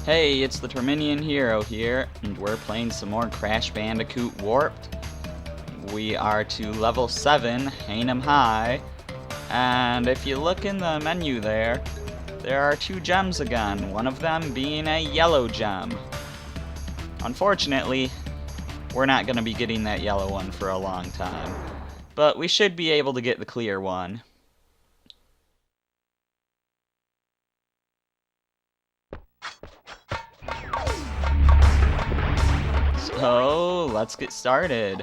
Hey, it's the Terminian Hero here, and we're playing some more Crash Bandicoot Warped. We are to level 7, Hanem High, and if you look in the menu there are 2 gems again, one of them being a yellow gem. Unfortunately, we're not going to be getting that yellow one for a long time, but we should be able to get the clear one. So, let's get started.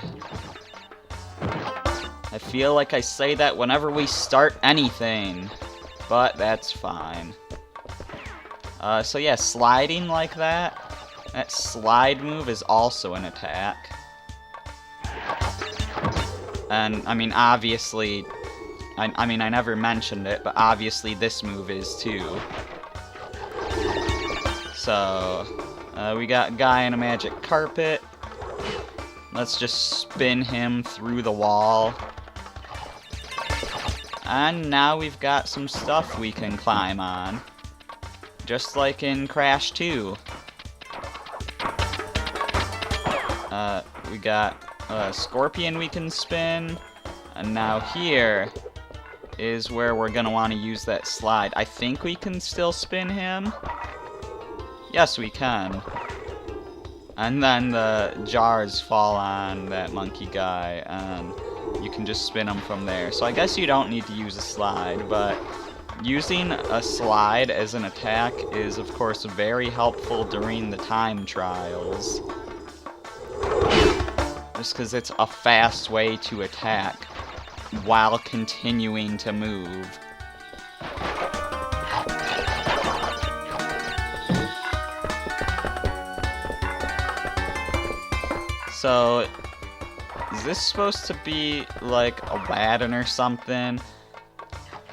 I feel like I say that whenever we start anything, but that's fine. So yeah, sliding like that slide move is also an attack. And, I mean, obviously, I never mentioned it, but obviously this move is too. So, we got a guy in a magic carpet. Let's just spin him through the wall. And now we've got some stuff we can climb on. Just like in Crash 2. We got a scorpion we can spin. And now here is where we're gonna want to use that slide. I think we can still spin him. Yes, we can. And then the jars fall on that monkey guy, and you can just spin them from there. So I guess you don't need to use a slide, but using a slide as an attack is, of course, very helpful during the time trials. Just because it's a fast way to attack while continuing to move. So, is this supposed to be like Aladdin or something?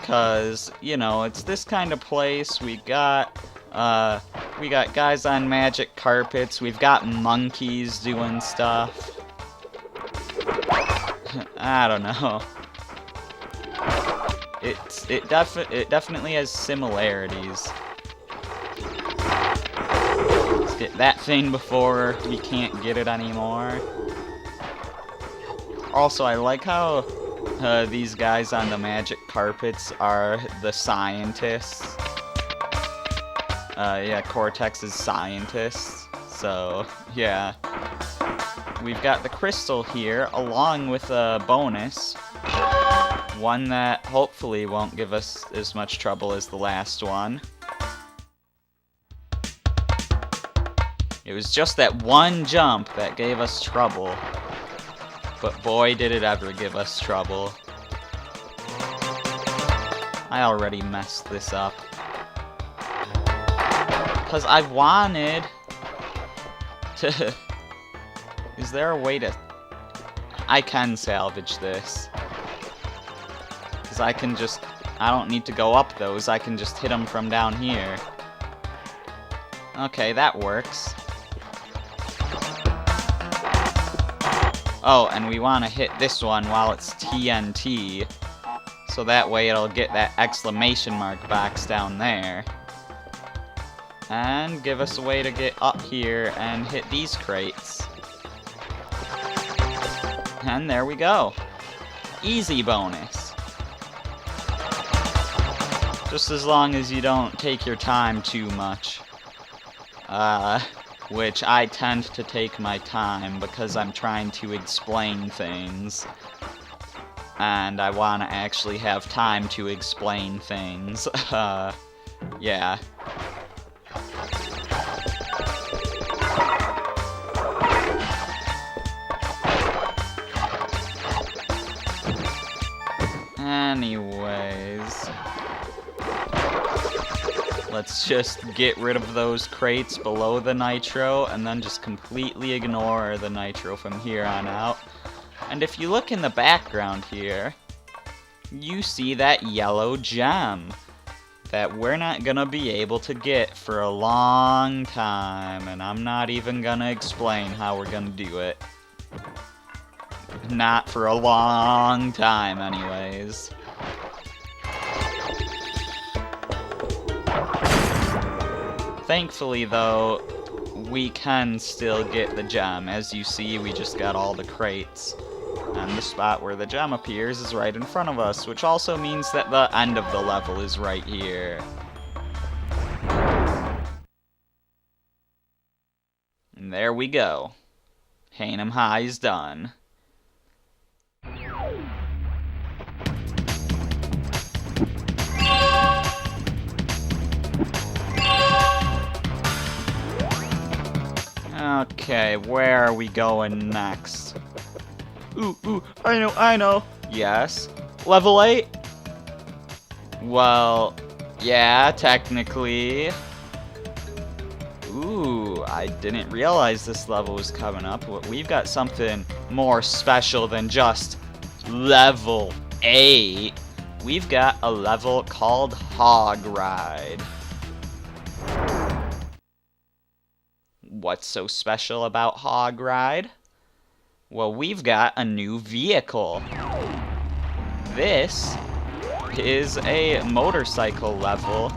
Cause, you know, it's this kind of place. We got guys on magic carpets. We've got monkeys doing stuff. I don't know. It definitely has similarities. Get that thing before we can't get it anymore. Also, I like how these guys on the magic carpets are the scientists. Yeah, Cortex's scientists. So, yeah. We've got the crystal here, along with a bonus. One that hopefully won't give us as much trouble as the last one. It was just that one jump that gave us trouble. But boy, did it ever give us trouble. I already messed this up. Because I wanted to... Is there a way to... I can salvage this. Because I can just... I don't need to go up those, I can just hit them from down here. Okay, that works. Oh, and we want to hit this one while it's TNT, so that way it'll get that exclamation mark box down there. And give us a way to get up here and hit these crates. And there we go. Easy bonus. Just as long as you don't take your time too much. Which I tend to take my time because I'm trying to explain things. And I want to actually have time to explain things. Yeah. Anyways. Let's just get rid of those crates below the nitro and then just completely ignore the nitro from here on out. And if you look in the background here, you see that yellow gem that we're not gonna be able to get for a long time, and I'm not even gonna explain how we're gonna do it. Not for a long time, anyways. Thankfully, though, we can still get the gem. As you see, we just got all the crates. And the spot where the gem appears is right in front of us, which also means that the end of the level is right here. And there we go. Hanem High is done. Okay, where are we going next? Ooh, I know. Yes. Level 8? Well, yeah, technically. Ooh, I didn't realize this level was coming up. We've got something more special than just level 8. We've got a level called Hog Ride. What's so special about Hog Ride? Well, we've got a new vehicle. This is a motorcycle level,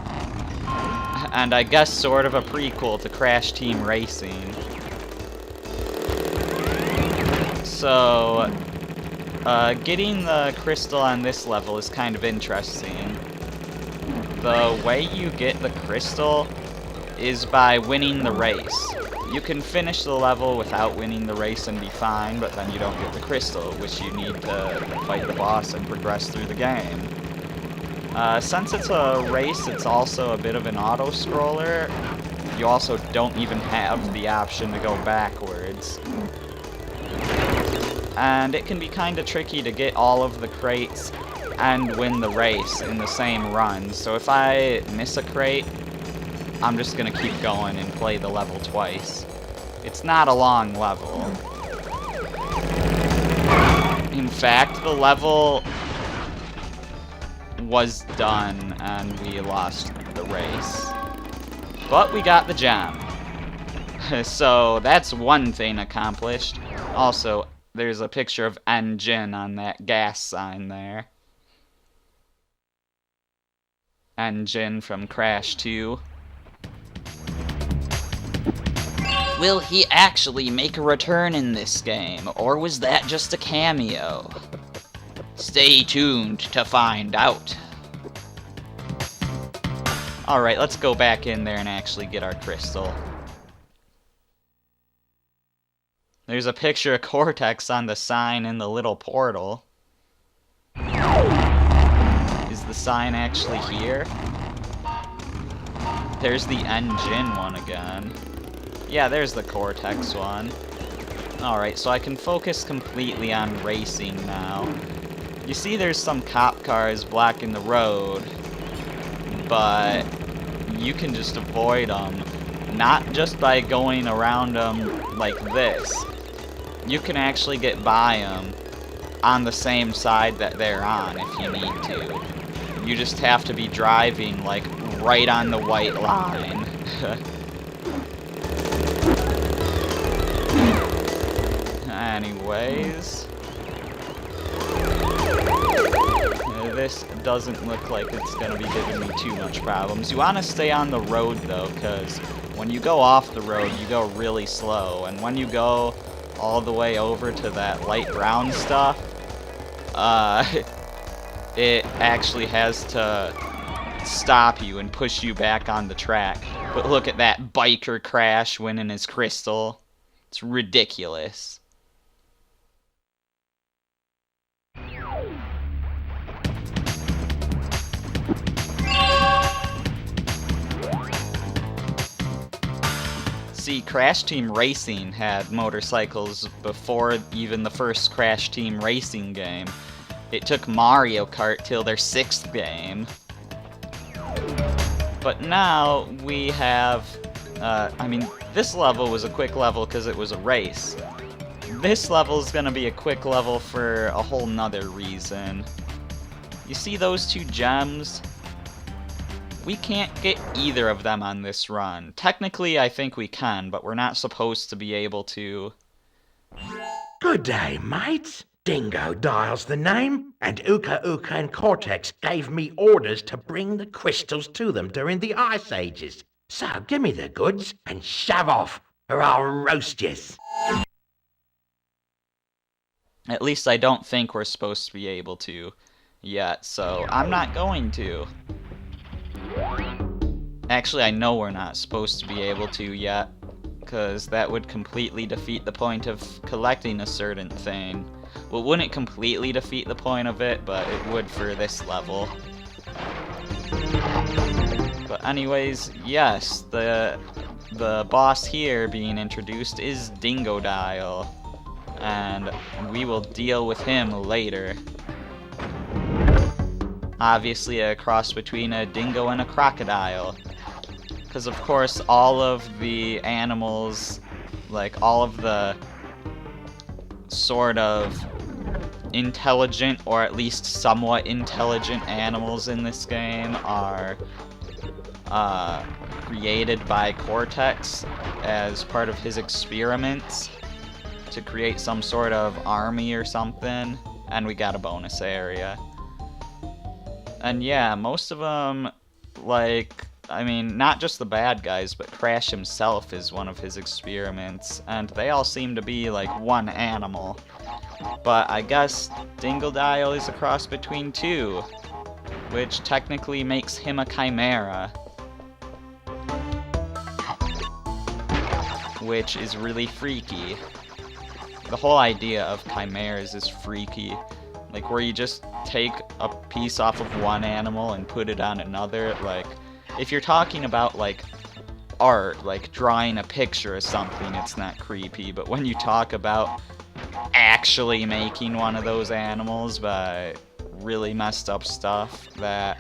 and I guess sort of a prequel to Crash Team Racing. So, getting the crystal on this level is kind of interesting. The way you get the crystal is by winning the race. You can finish the level without winning the race and be fine, but then you don't get the crystal, which you need to fight the boss and progress through the game. Since it's a race, it's also a bit of an auto-scroller. You also don't even have the option to go backwards. And it can be kind of tricky to get all of the crates and win the race in the same run. So if I miss a crate, I'm just gonna keep going and play the level twice. It's not a long level. In fact, the level was done and we lost the race. But we got the gem. So that's one thing accomplished. Also, there's a picture of engine on that gas sign there. Engine from Crash 2. Will he actually make a return in this game, or was that just a cameo? Stay tuned to find out. Alright, let's go back in there and actually get our crystal. There's a picture of Cortex on the sign in the little portal. Is the sign actually here? There's the engine one again. Yeah, there's the Cortex one. Alright, so I can focus completely on racing now. You see there's some cop cars blocking the road, but you can just avoid them, not just by going around them like this. You can actually get by them on the same side that they're on if you need to. You just have to be driving like right on the white line. Anyways, this doesn't look like it's gonna be giving me too much problems. You want to stay on the road though, because when you go off the road, you go really slow, and when you go all the way over to that light brown stuff, it actually has to stop you and push you back on the track. But look at that biker Crash winning his crystal. It's ridiculous. See, Crash Team Racing had motorcycles before even the first Crash Team Racing game. It took Mario Kart till their 6th game. But now we have, I mean, this level was a quick level because it was a race. This level is going to be a quick level for a whole nother reason. You see those two gems? We can't get either of them on this run. Technically, I think we can, but we're not supposed to be able to. Good day, mates. Dingo dials the name, and Uka and Cortex gave me orders to bring the crystals to them during the Ice Ages. So give me the goods and shove off, or I'll roast yous. At least I don't think we're supposed to be able to yet, so I'm not going to. Actually, I know we're not supposed to be able to yet, because that would completely defeat the point of collecting a certain thing. Well, it wouldn't completely defeat the point of it, but it would for this level. But anyways, yes, the boss here being introduced is Dingodile, and we will deal with him later. Obviously a cross between a dingo and a crocodile. Because of course all of the animals, like all of the sort of intelligent or at least somewhat intelligent animals in this game are created by Cortex as part of his experiments to create some sort of army or something. And we got a bonus area. And yeah, most of them, like, I mean, not just the bad guys, but Crash himself is one of his experiments, and they all seem to be, like, one animal. But I guess Dingodile is a cross between two, which technically makes him a chimera. Which is really freaky. The whole idea of chimeras is freaky. Like, where you just take a piece off of one animal and put it on another. Like, if you're talking about, like, art, like drawing a picture or something, it's not creepy. But when you talk about actually making one of those animals by really messed up stuff, that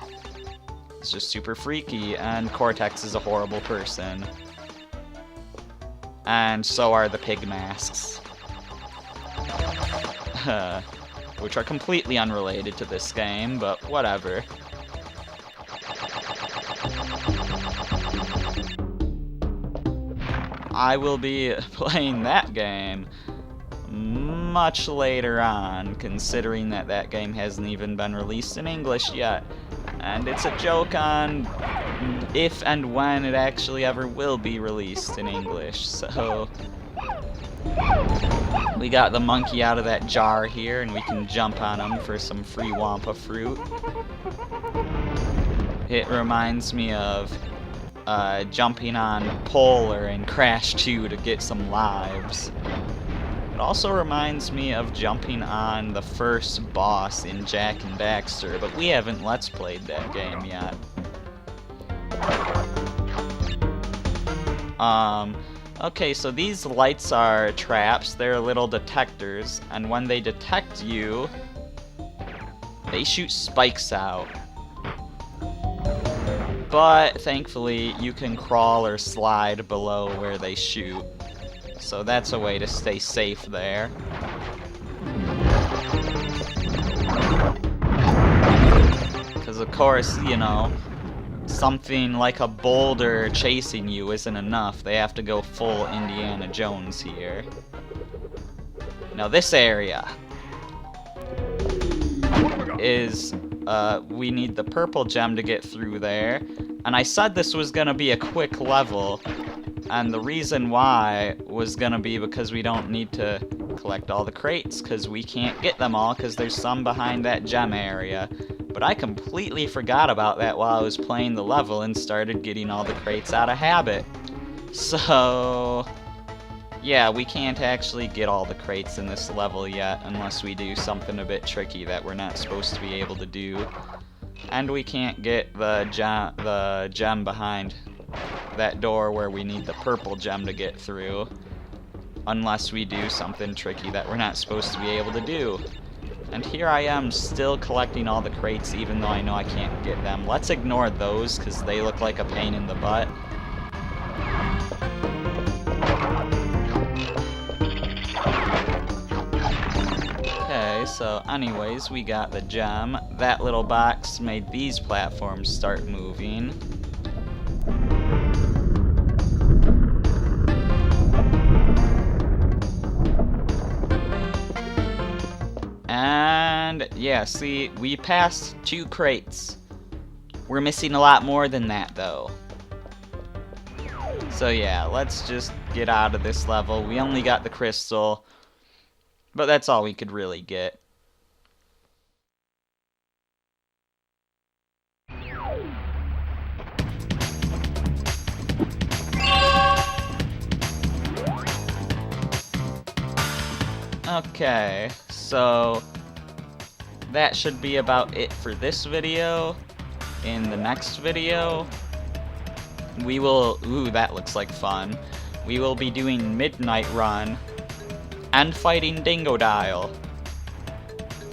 is just super freaky. And Cortex is a horrible person. And so are the pig masks. Which are completely unrelated to this game, but whatever. I will be playing that game much later on, considering that that game hasn't even been released in English yet. And it's a joke on if and when it actually ever will be released in English, so... We got the monkey out of that jar here, and we can jump on him for some free Wampa fruit. It reminds me of jumping on Polar in Crash 2 to get some lives. It also reminds me of jumping on the first boss in Jak and Daxter, but we haven't Let's Played that game yet. Okay, so these lights are traps. They're little detectors, and when they detect you, they shoot spikes out. But thankfully, you can crawl or slide below where they shoot. So that's a way to stay safe there. Because of course, you know, something like a boulder chasing you isn't enough. They have to go full Indiana Jones here. Now this area is, we need the purple gem to get through there. And I said this was gonna be a quick level, and the reason why was gonna be because we don't need to collect all the crates, because we can't get them all, because there's some behind that gem area. But I completely forgot about that while I was playing the level and started getting all the crates out of habit. So... yeah, we can't actually get all the crates in this level yet unless we do something a bit tricky that we're not supposed to be able to do. And we can't get the gem behind that door where we need the purple gem to get through unless we do something tricky that we're not supposed to be able to do. And here I am still collecting all the crates even though I know I can't get them. Let's ignore those because they look like a pain in the butt. Okay, so anyways, we got the gem. That little box made these platforms start moving. And yeah, see, we passed 2 crates. We're missing a lot more than that, though. So yeah, let's just get out of this level. We only got the crystal, but that's all we could really get. Okay, so that should be about it for this video. In the next video, we will... Ooh, that looks like fun. We will be doing Midnight Run and fighting Dingodile.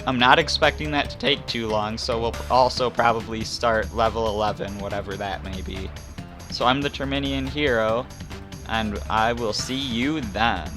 I'm not expecting that to take too long, so we'll also probably start level 11, whatever that may be. So I'm the Terminian Hero, and I will see you then.